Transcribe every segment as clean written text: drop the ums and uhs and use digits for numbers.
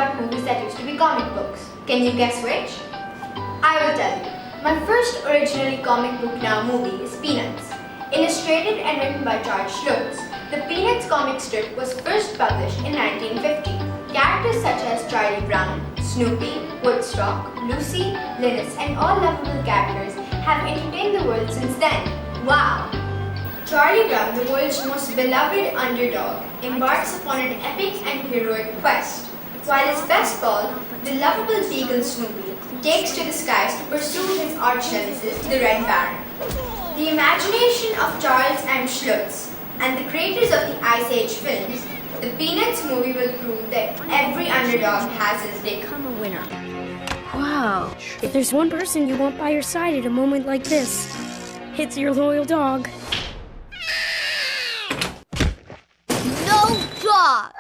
about movies that used to be comic books. Can you guess which? I will tell you. My first originally comic book now movie is Peanuts. Illustrated and written by George Schultz, the Peanuts comic strip was first published in 1950. Characters such as Charlie Brown, Snoopy, Woodstock, Lucy, Linus, and all lovable characters have entertained the world since then. Wow! Charlie Brown, the world's most beloved underdog, embarks upon an epic and heroic quest, while his best pal, the lovable beagle Snoopy, takes to the skies to pursue his arch-nemesis, the Red Baron. The imagination of Charles M. Schultz and the creators of the Ice Age films, the Peanuts movie will prove that every underdog has his day. Become a winner. Wow. If there's one person you want by your side at a moment like this, it's your loyal dog. No dog!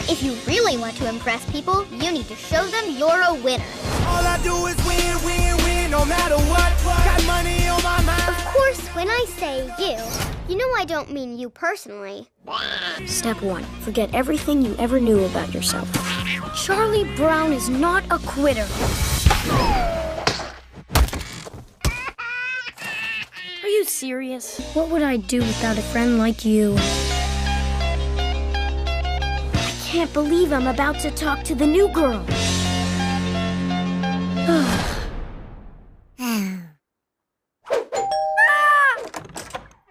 If you really want to impress people, you need to show them you're a winner. All I do is win, win, win, no matter what. Got money on my mind. Of course, when I say you know I don't mean you personally. Step 1. Forget everything you ever knew about yourself. Charlie Brown is not a quitter. Are you serious? What would I do without a friend like you? I can't believe I'm about to talk to the new girl.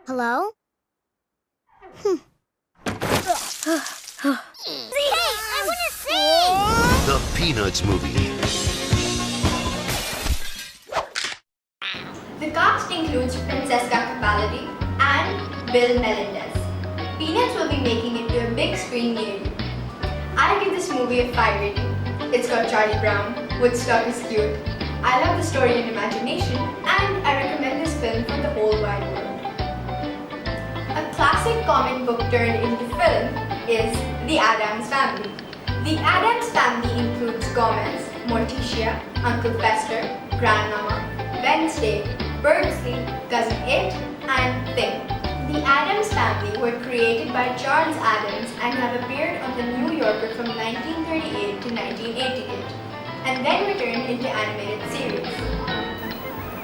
Hello? Hey, I want to sing! The Peanuts movie. The cast includes Francesca Capaldi and Bill Melendez. Peanuts will be making it to a big screen near you. I give this movie a 5 rating. It's got Charlie Brown, Woodstock is cute, I love the story and imagination, and I recommend this film for the whole wide world. A classic comic book turned into film is The Addams Family. The Addams Family includes Gomez, Morticia, Uncle Fester, Grandmama, Wednesday, Birdsley, Cousin It, and Thing. The Addams Family were created by Charles Addams and have appeared on The New Yorker from 1938 to 1988, and then returned into animated series.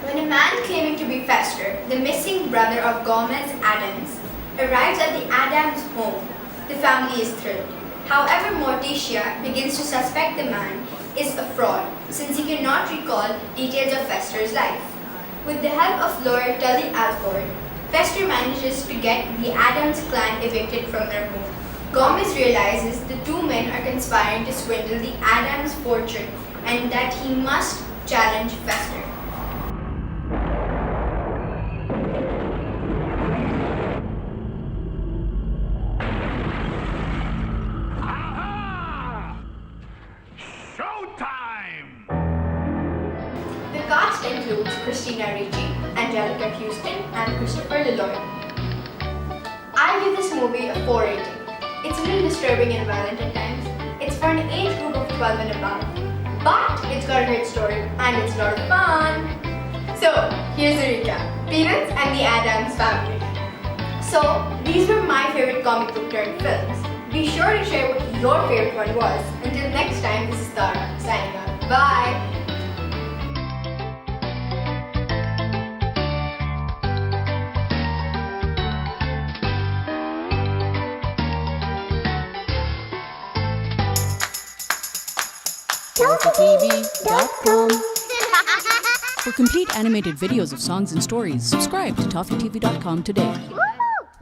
When a man claiming to be Fester, the missing brother of Gomez Addams, arrives at the Addams home, the family is thrilled. However, Morticia begins to suspect the man is a fraud since he cannot recall details of Fester's life. With the help of lawyer Tully Alford, Fester manages to get the Addams clan evicted from their home. Gomez realizes the two men are conspiring to swindle the Addams fortune and that he must challenge Fester. The cast includes Christina Ricci, Angelica Houston, and Christopher Lloyd. I give this movie a 4 rating. It's a little disturbing and violent at times. It's for an age group of 12 and above. But it's got a great story and it's a lot of fun. So, here's a recap. Peanuts and the Addams Family. So, these were my favorite comic book turned films. Be sure to share what your favorite one was. Until next time, this is Tara signing out. Bye! ToffeeTV.com. For complete animated videos of songs and stories, subscribe to ToffeeTV.com today.